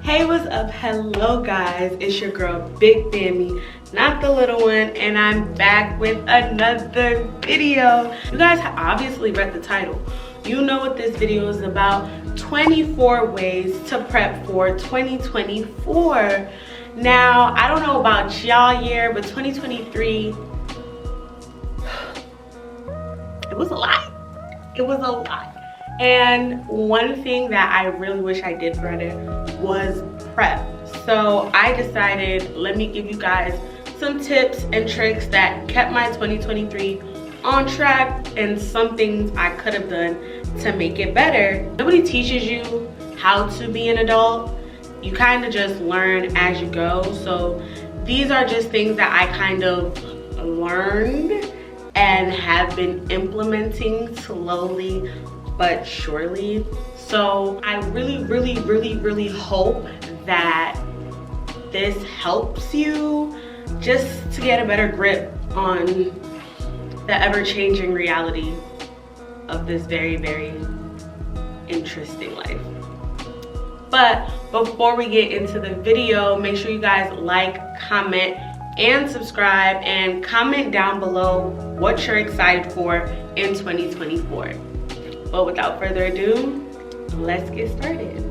Hey, what's up? Hello guys, it's your girl Big Bammy, not the little one, and I'm back with another video. You guys have obviously read the title. You know what this video is about: 24 ways to prep for 2024. Now, I don't know about y'all year, but 2023, it was a lot. It was a lot. And one thing that I really wish I did for it was prep. So I decided, let me give you guys some tips and tricks that kept my 2023 on track and some things I could have done to make it better. Nobody teaches you how to be an adult. You kind of just learn as you go. So these are just things that I kind of learned and have been implementing slowly but surely. So I really hope that this helps you just to get a better grip on the ever-changing reality of this very interesting life. But before we get into the video, make sure you guys like, comment, and subscribe, and comment down below what you're excited for in 2024. But without further ado, let's get started.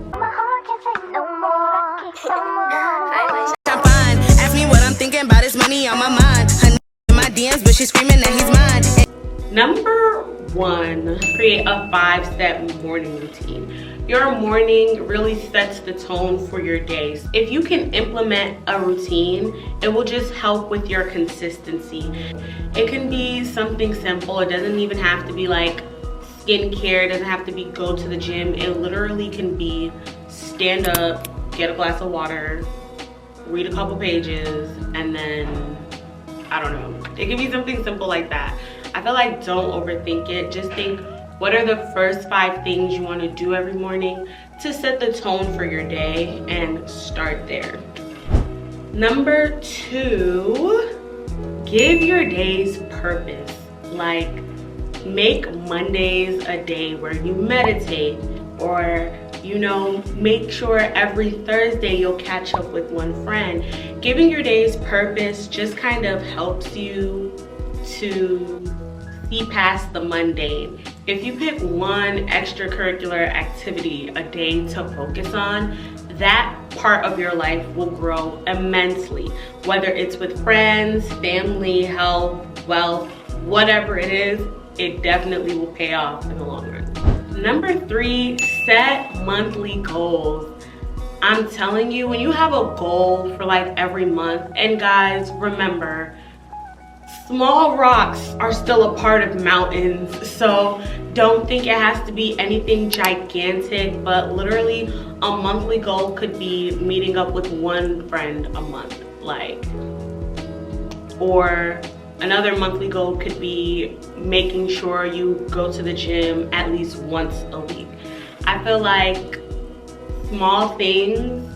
Ask me what I'm thinking about, his money on my mind. Her in my DMs, but she's screaming that he's mine. Number one, create a 5-step morning routine. Your morning really sets the tone for your days. If you can implement a routine, it will just help with your consistency. It can be something simple. It doesn't even have to be like skincare. It doesn't have to be go to the gym. It literally can be stand up, get a glass of water, read a couple pages, and then, I don't know. It can be something simple like that. I feel like don't overthink it. Just think, what are the first 5 things you want to do every morning to set the tone for your day, and start there. Number 2, give your days purpose. Like, make Mondays a day where you meditate, or make sure every Thursday you'll catch up with one friend. Giving your days purpose just kind of helps you to see past the mundane. If you pick one extracurricular activity a day to focus on, that part of your life will grow immensely. Whether it's with friends, family, health, wealth, whatever it is, it definitely will pay off in the long run. Number 3, set monthly goals. I'm telling you, when you have a goal for like every month, and guys, remember, small rocks are still a part of mountains, so don't think it has to be anything gigantic, but literally a monthly goal could be meeting up with one friend a month, or another monthly goal could be making sure you go to the gym at least once a week. I feel like small things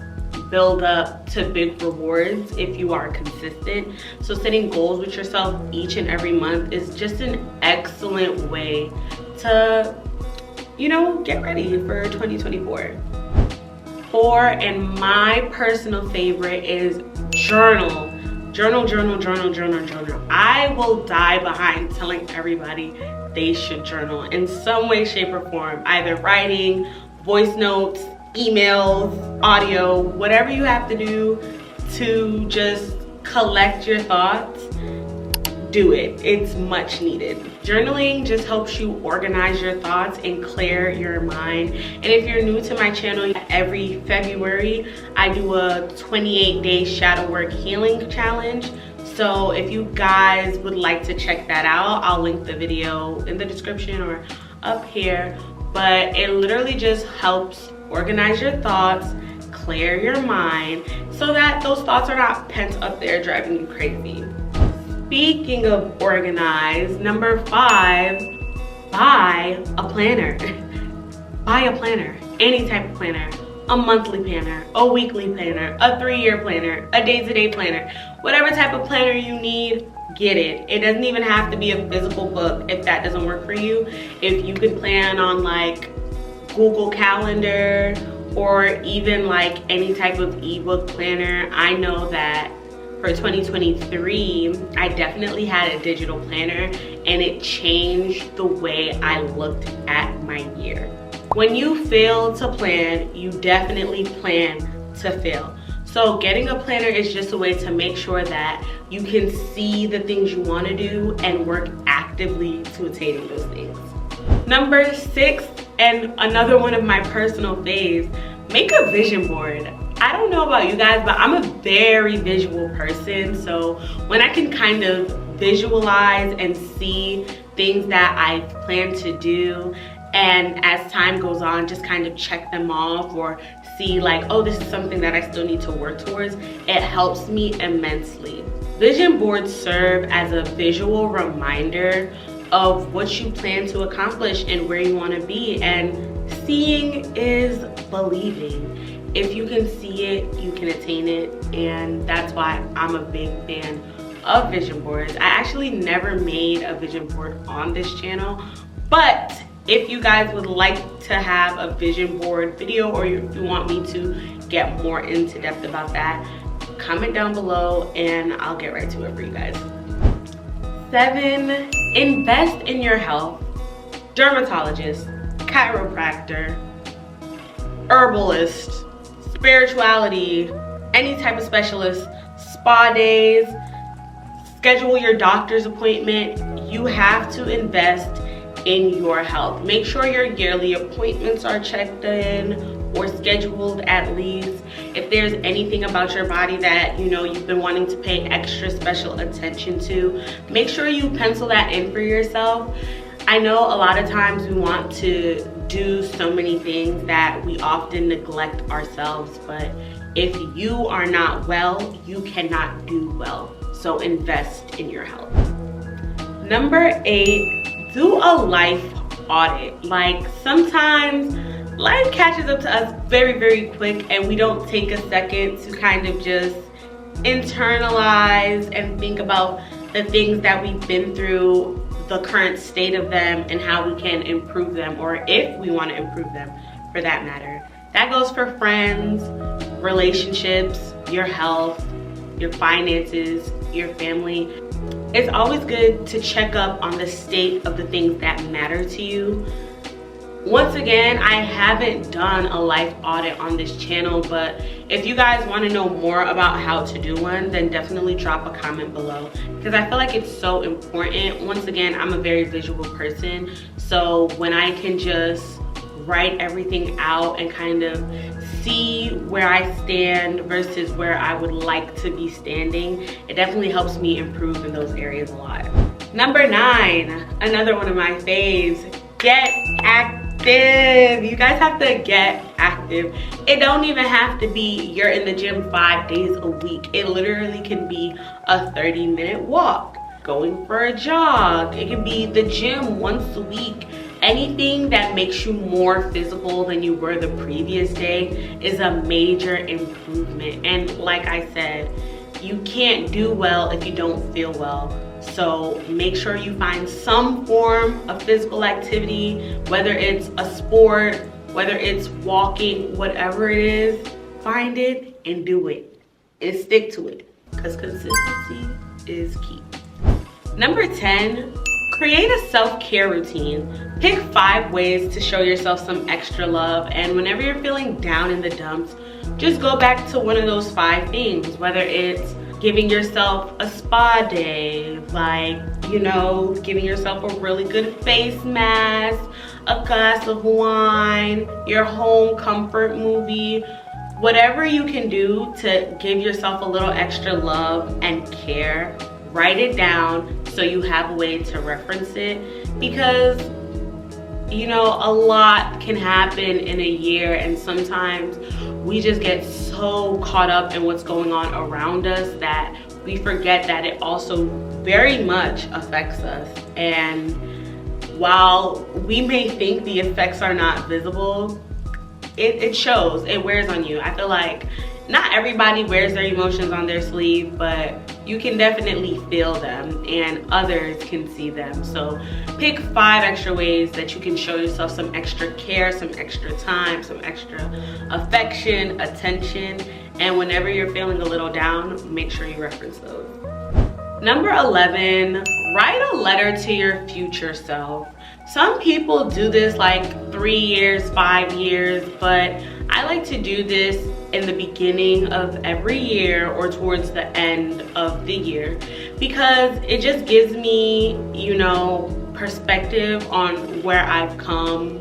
build up to big rewards if you are consistent. So setting goals with yourself each and every month is just an excellent way to, get ready for 2024. 4, and my personal favorite, is journal. Journal. I will die behind telling everybody they should journal in some way, shape, or form. Either writing, voice notes, emails, audio, whatever you have to do to just collect your thoughts, do it. It's much needed. Journaling just helps you organize your thoughts and clear your mind. And if you're new to my channel, every February I do a 28-day shadow work healing challenge. So if you guys would like to check that out, I'll link the video in the description or up here. But it literally just helps organize your thoughts, clear your mind, so that those thoughts are not pent up there driving you crazy. Speaking of organized, number 5, buy a planner. Buy a planner, any type of planner. A monthly planner, a weekly planner, a 3-year planner, a day-to-day planner. Whatever type of planner you need, get it. It doesn't even have to be a physical book if that doesn't work for you. If you could plan on like Google Calendar or even like any type of ebook planner. I know that for 2023, I definitely had a digital planner and it changed the way I looked at my year. When you fail to plan, you definitely plan to fail. So getting a planner is just a way to make sure that you can see the things you want to do and work actively to attaining those things. Number 6, and another one of my personal faves, make a vision board. I don't know about you guys, but I'm a very visual person. So when I can kind of visualize and see things that I plan to do, and as time goes on, just kind of check them off or see like, oh, this is something that I still need to work towards, it helps me immensely. Vision boards serve as a visual reminder of what you plan to accomplish and where you want to be, and seeing is believing. If you can see it, you can attain it, and that's why I'm a big fan of vision boards. I actually never made a vision board on this channel, but if you guys would like to have a vision board video, or if you want me to get more into depth about that, comment down below and I'll get right to it for you guys. 7, invest in your health. Dermatologist, chiropractor, herbalist, spirituality, any type of specialist, spa days, schedule your doctor's appointment. You have to invest in your health. Make sure your yearly appointments are checked in or scheduled at least. If there's anything about your body that you know you've been wanting to pay extra special attention to, make sure you pencil that in for yourself. I know a lot of times we want to do so many things that we often neglect ourselves, but if you are not well, you cannot do well. So invest in your health. Number 8, do a life audit. Like, sometimes life catches up to us very, very quick and we don't take a second to kind of just internalize and think about the things that we've been through, the current state of them, and how we can improve them, or if we want to improve them for that matter. That goes for friends, relationships, your health, your finances, your family. It's always good to check up on the state of the things that matter to you. Once again, I haven't done a life audit on this channel, but if you guys want to know more about how to do one, then definitely drop a comment below, because I feel like it's so important. Once again, I'm a very visual person, so when I can just write everything out and kind of see where I stand versus where I would like to be standing, it definitely helps me improve in those areas a lot. Number 9, another one of my faves, get active. You guys have to get active. It don't even have to be you're in the gym 5 days a week. It literally can be a 30-minute walk, going for a jog. It can be the gym once a week. Anything that makes you more physical than you were the previous day is a major improvement. And like I said, you can't do well if you don't feel well. So make sure you find some form of physical activity, whether it's a sport, whether it's walking, whatever it is, find it and do it and stick to it, because consistency is key. Number 10, create a self-care routine. Pick 5 ways to show yourself some extra love, and whenever you're feeling down in the dumps, just go back to one of those 5 things, whether it's giving yourself a spa day, like, you know, giving yourself a really good face mask, a glass of wine, your home comfort movie, whatever you can do to give yourself a little extra love and care. Write it down so you have a way to reference it, because you know, a lot can happen in a year, and sometimes we just get so caught up in what's going on around us that we forget that it also very much affects us. And while we may think the effects are not visible, it shows, it wears on you. I feel like Not everybody wears their emotions on their sleeve, but you can definitely feel them and others can see them. So pick 5 extra ways that you can show yourself some extra care, some extra time, some extra affection, attention, and whenever you're feeling a little down, make sure you reference those. Number 11, write a letter to your future self. Some people do this like 3 years, 5 years, but I like to do this in the beginning of every year or towards the end of the year, because it just gives me, you know, perspective on where I've come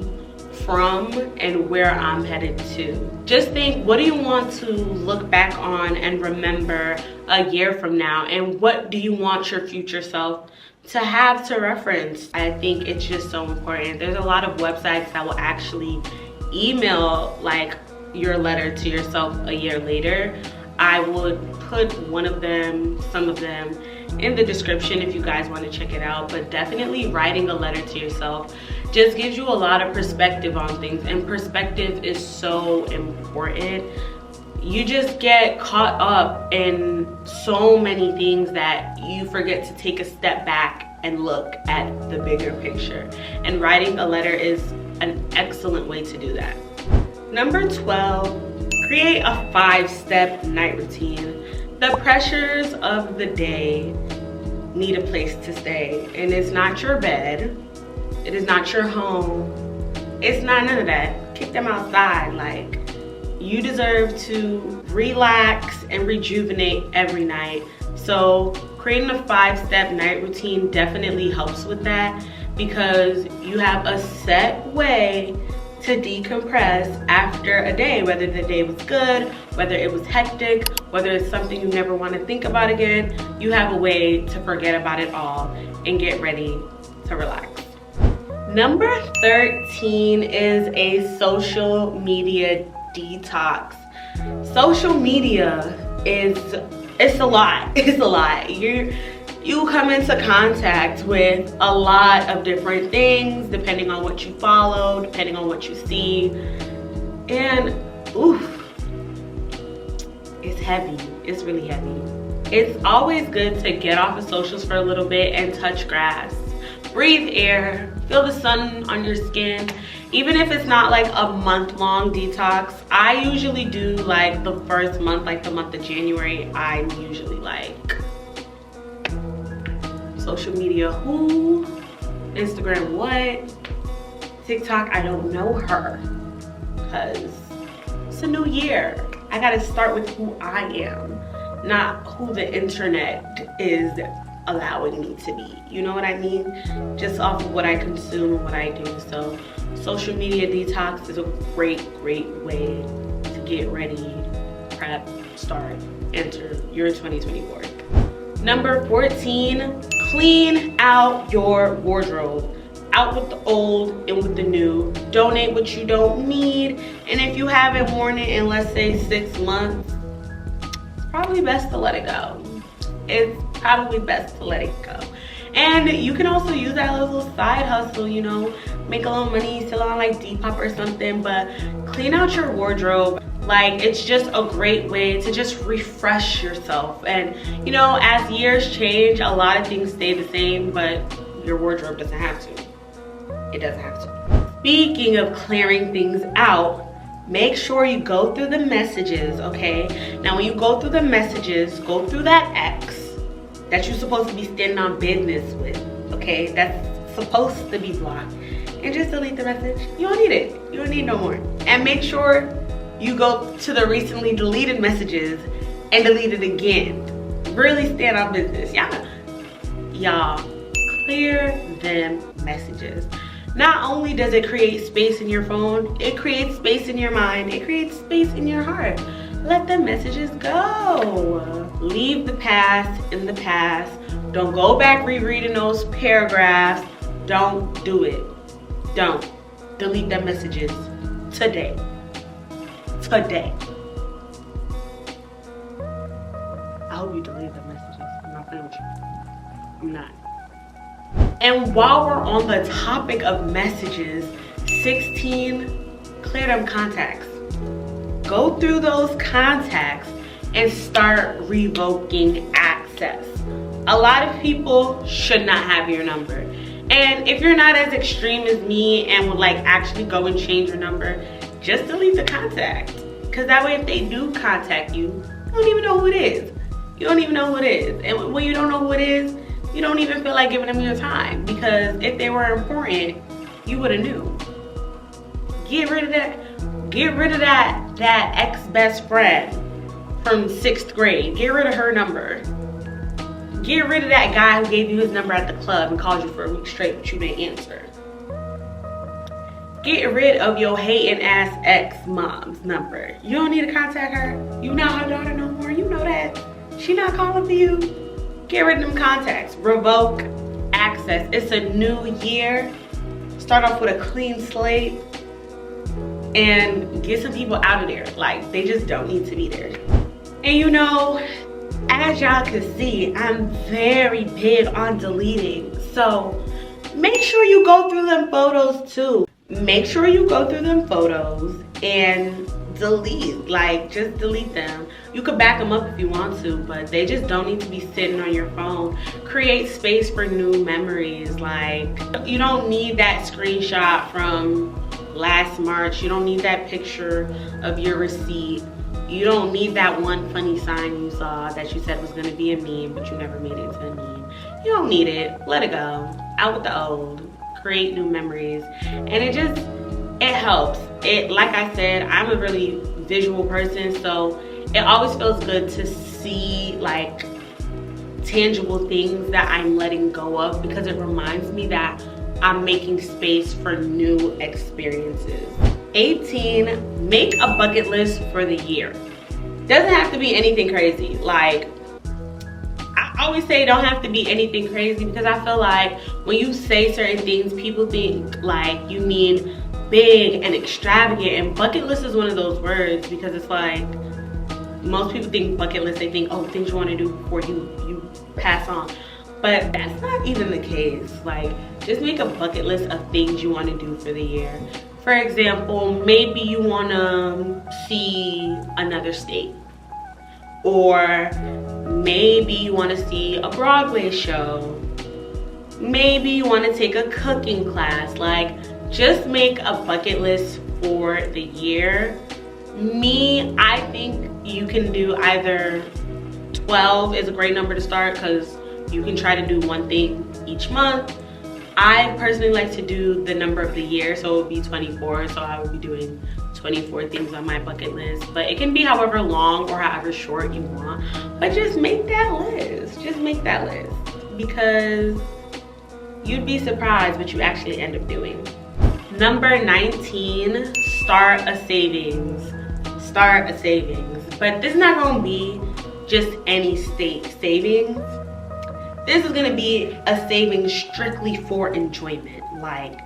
from and where I'm headed to. Just think, what do you want to look back on and remember a year from now, and what do you want your future self to have to reference? I think it's just so important. There's a lot of websites that will actually email like your letter to yourself a year later. I would put one of them, some of them, in the description if you guys want to check it out. But definitely writing a letter to yourself just gives you a lot of perspective on things, and perspective is so important. You just get caught up in so many things that you forget to take a step back and look at the bigger picture. And writing a letter is an excellent way to do that. Number 12, create a 5-step night routine. The pressures of the day need a place to stay, and it's not your bed, it is not your home, it's not none of that. Kick them outside. Like, you deserve to relax and rejuvenate every night. So creating a 5-step night routine definitely helps with that, because you have a set way to decompress after a day, whether the day was good, whether it was hectic, whether it's something you never want to think about again. You have a way to forget about it all and get ready to relax. Number 13 is a social media detox. Social media it's a lot. It's a lot. You come into contact with a lot of different things depending on what you follow, depending on what you see. And oof, it's heavy. It's really heavy. It's always good to get off of socials for a little bit and touch grass. Breathe air, feel the sun on your skin. Even if it's not like a month-long detox, I usually do like the first month, like the month of January, I'm usually like, social media who? Instagram what? TikTok, I don't know her, because it's a new year. I gotta start with who I am, not who the internet is allowing me to be. You know what I mean? Just off of what I consume and what I do. So social media detox is a great way to get ready, prep, start, enter your 2024. Number 14, clean out your wardrobe. Out with the old, in with the new. Donate what you don't need. And if you haven't worn it in, let's say, 6 months, it's probably best to let it go. It's probably best to let it go. And you can also use that little side hustle, you know, make a little money, sell on like Depop or something, but clean out your wardrobe. Like, it's just a great way to just refresh yourself. And you know, as years change, a lot of things stay the same, but your wardrobe doesn't have to. It doesn't have to. Speaking of clearing things out, make sure you go through the messages, okay? Now, when you go through the messages, go through that ex that you're supposed to be standing on business with, okay? That's supposed to be blocked. And just delete the message. You don't need it. You don't need no more. And make sure you go to the recently deleted messages and delete it again. Really stand on business. Y'all, clear them messages. Not only does it create space in your phone, it creates space in your mind, it creates space in your heart. Let the messages go. Leave the past in the past. Don't go back rereading those paragraphs. Don't do it. Don't. Delete them messages today. Today. I hope you delete them messages. I'm not playing with you. I'm not. And while we're on the topic of messages, 16, clear them contacts. Go through those contacts and start revoking access. A lot of people should not have your number. And if you're not as extreme as me and would like actually go and change your number, just delete the contact. Because that way if they do contact you, you don't even know who it is. You don't even know who it is. And when you don't know who it is, you don't even feel like giving them your time. Because if they were important, you would have knew. Get rid of that. Get rid of that ex-best friend from 6th grade. Get rid of her number. Get rid of that guy who gave you his number at the club and called you for a week straight, but you didn't answer. Get rid of your hating ass ex-mom's number. You don't need to contact her. You not her daughter no more. You know that. She not calling for you. Get rid of them contacts. Revoke access. It's a new year. Start off with a clean slate and get some people out of there. Like, they just don't need to be there. And you know, as y'all can see, I'm very big on deleting. So make sure you go through them photos too. Make sure you go through them photos and delete. Like, just delete them. You could back them up if you want to, but they just don't need to be sitting on your phone. Create space for new memories. Like, you don't need that screenshot from last March. You don't need that picture of your receipt. You don't need that one funny sign you saw that you said was gonna be a meme, but you never made it into a meme. You don't need it. Let it go. Out with the old. Create new memories. And it helps. Like I said, I'm a really visual person, so it always feels good to see like tangible things that I'm letting go of, because it reminds me that I'm making space for new experiences. 18, make a bucket list for the year. Doesn't have to be anything crazy. Like, I always say don't have to be anything crazy, because I feel like when you say certain things, people think like you mean big and extravagant, and bucket list is one of those words, because it's like most people think bucket list, they think, oh, things you want to do before you pass on. But that's not even the case. Like, just make a bucket list of things you want to do for the year. For example, maybe you want to see another state, or maybe you want to see a Broadway show. Maybe you want to take a cooking class. Like, just make a bucket list for the year. Me, I think you can do either 12 is a great number to start, because you can try to do one thing each month. I personally like to do the number of the year, so it would be 24. So I would be doing 24 things on my bucket list. But it can be however long or however short you want. But just make that list. Just make that list. Because you'd be surprised what you actually end up doing. Number 19, start a savings. Start a savings. But this is not going to be just any state savings. This is gonna be a savings strictly for enjoyment, like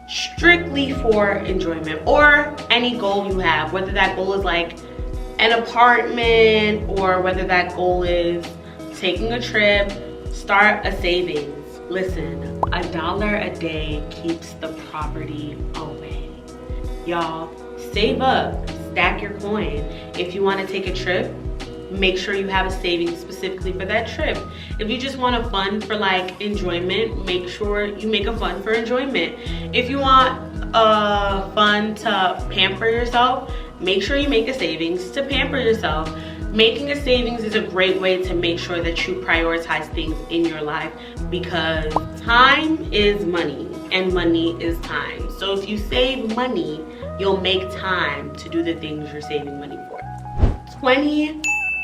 strictly for enjoyment, or any goal you have, whether that goal is like an apartment or whether that goal is taking a trip. Start a savings. Listen, $1 a day keeps the poverty away. Y'all, save up, stack your coin. If you want to take a trip, make sure you have a savings specifically for that trip. If you just want a fund for like enjoyment, make sure you make a fund for enjoyment. If you want a fund to pamper yourself, make sure you make a savings to pamper yourself. Making a savings is a great way to make sure that you prioritize things in your life, because time is money and money is time. So if you save money, you'll make time to do the things you're saving money for. 20,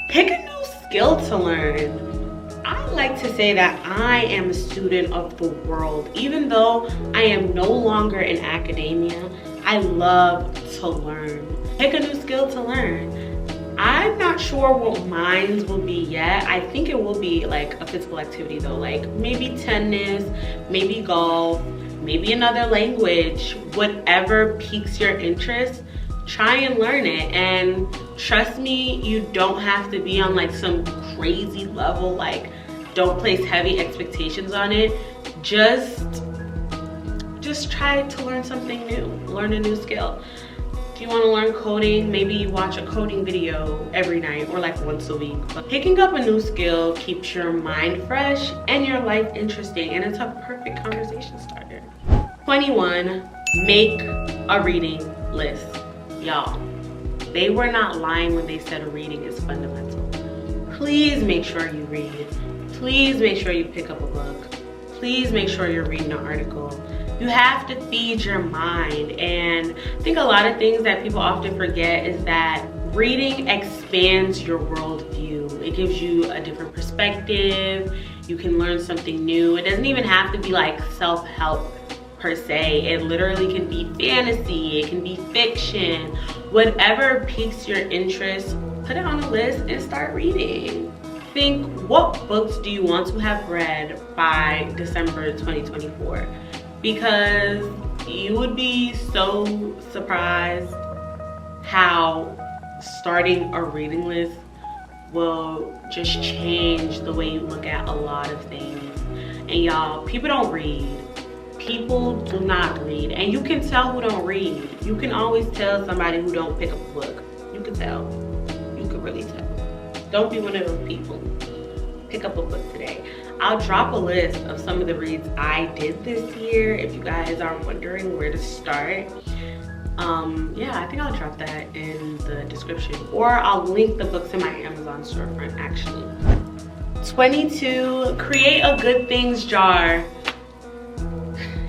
pick a new skill to learn. I like to say that I am a student of the world. Even though I am no longer in academia, I love to learn. Pick a new skill to learn. I'm not sure what mine will be yet. I think it will be like a physical activity though, like maybe tennis, maybe golf, maybe another language. Whatever piques your interest, try and learn it. And trust me, you don't have to be on like some crazy level. Like, don't place heavy expectations on it. Just try to learn something new, learn a new skill. If you want to learn coding, maybe you watch a coding video every night or like once a week. But picking up a new skill keeps your mind fresh and your life interesting, and it's a perfect conversation starter. 21, make a reading list. Y'all, they were not lying when they said reading is fundamental. Please make sure you read. Please make sure you pick up a book. Please make sure you're reading an article. You have to feed your mind, and I think a lot of things that people often forget is that reading expands your worldview. It gives you a different perspective. You can learn something new. It doesn't even have to be like self-help per se. It literally can be fantasy, it can be fiction. Whatever piques your interest, put it on a list and start reading. Think, what books do you want to have read by December 2024? Because you would be so surprised how starting a reading list will just change the way you look at a lot of things. And y'all, people don't read. People do not read. And you can tell who don't read. You can always tell somebody who don't pick up a book. You can tell. You can really tell. Don't be one of those people. Pick up a book today. I'll drop a list of some of the reads I did this year if you guys are wondering where to start. Yeah, I think I'll drop that in the description, or I'll link the books in my Amazon storefront actually. 22, create a good things jar.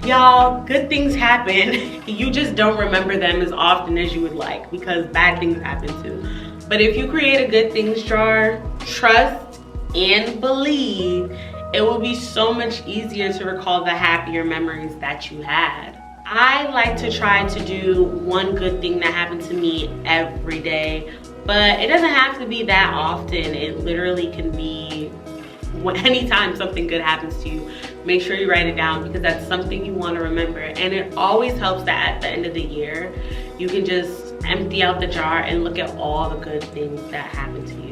Y'all, good things happen. You just don't remember them as often as you would like because bad things happen too. But if you create a good things jar, trust and believe, it will be so much easier to recall the happier memories that you had. I like to try to do one good thing that happened to me every day, but it doesn't have to be that often. It literally can be anytime something good happens to you. Make sure you write it down because that's something you want to remember. And it always helps that at the end of the year, you can just empty out the jar and look at all the good things that happened to you.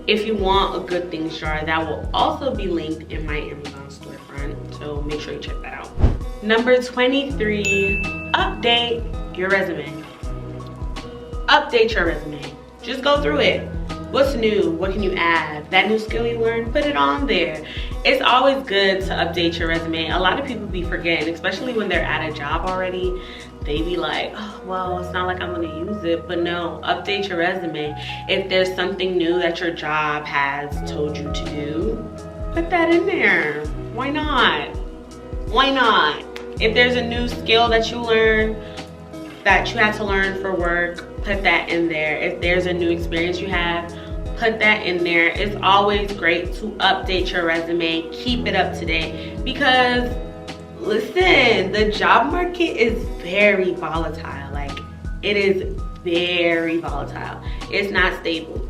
If you want a good things jar, that will also be linked in my Amazon storefront, so make sure you check that out. Number 23, update your resume. Update your resume. Just go through it. What's new? What can you add? That new skill you learned, put it on there. It's always good to update your resume. A lot of people be forgetting, especially when they're at a job already. They be like, oh, well, it's not like I'm gonna use it. But no, update your resume. If there's something new that your job has told you to do, put that in there. Why not? Why not? If there's a new skill that you learn, that you had to learn for work, put that in there. If there's a new experience you have, put that in there. It's always great to update your resume, keep it up to date, because listen, the job market is very volatile. Like, it is very volatile. It's not stable.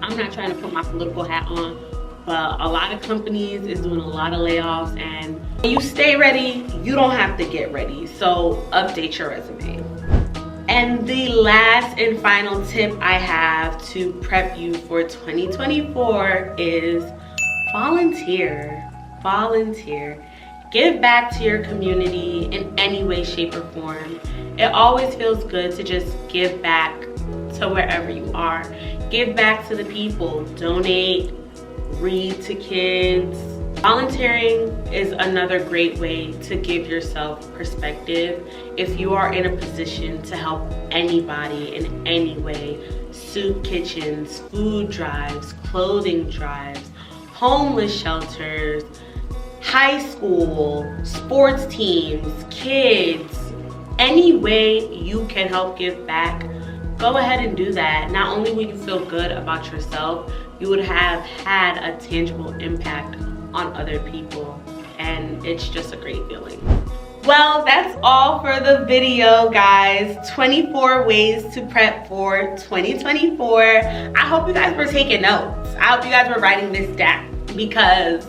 I'm not trying to put my political hat on, but a lot of companies is doing a lot of layoffs, and when you stay ready, you don't have to get ready. So update your resume. And the last and final tip I have to prep you for 2024 is volunteer. Volunteer. Give back to your community in any way, shape, or form. It always feels good to just give back to wherever you are. Give back to the people. Donate. Read to kids. Volunteering is another great way to give yourself perspective. If you are in a position to help anybody in any way, soup kitchens, food drives, clothing drives, homeless shelters, high school, sports teams, kids, any way you can help give back, go ahead and do that. Not only will you feel good about yourself, you would have had a tangible impact on other people, and it's just a great feeling. Well, that's all for the video, guys. 24 ways to prep for 2024. I hope you guys were taking notes. I hope you guys were writing this down, because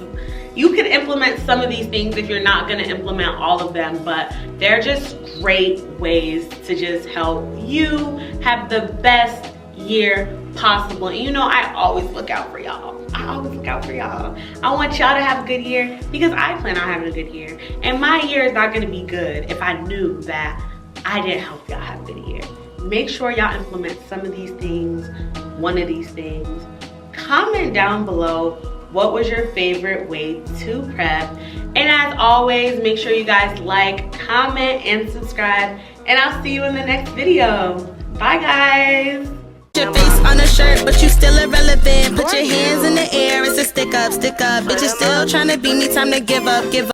you can implement some of these things if you're not gonna implement all of them, but they're just great ways to just help you have the best year possible. And you know, I always look out for y'all. I I always look out for y'all. I want y'all to have a good year because I plan on having a good year. And my year is not gonna be good if I knew that I didn't help y'all have a good year. Make sure y'all implement some of these things, one of these things. Comment down below what was your favorite way to prep. And as always, make sure you guys like, comment, and subscribe. And I'll see you in the next video. Bye, guys. Your face on a shirt, but you still irrelevant. Put your hands in the air, it's a stick up, stick up. Bitch, you still trying to beat me, time to give up, give up.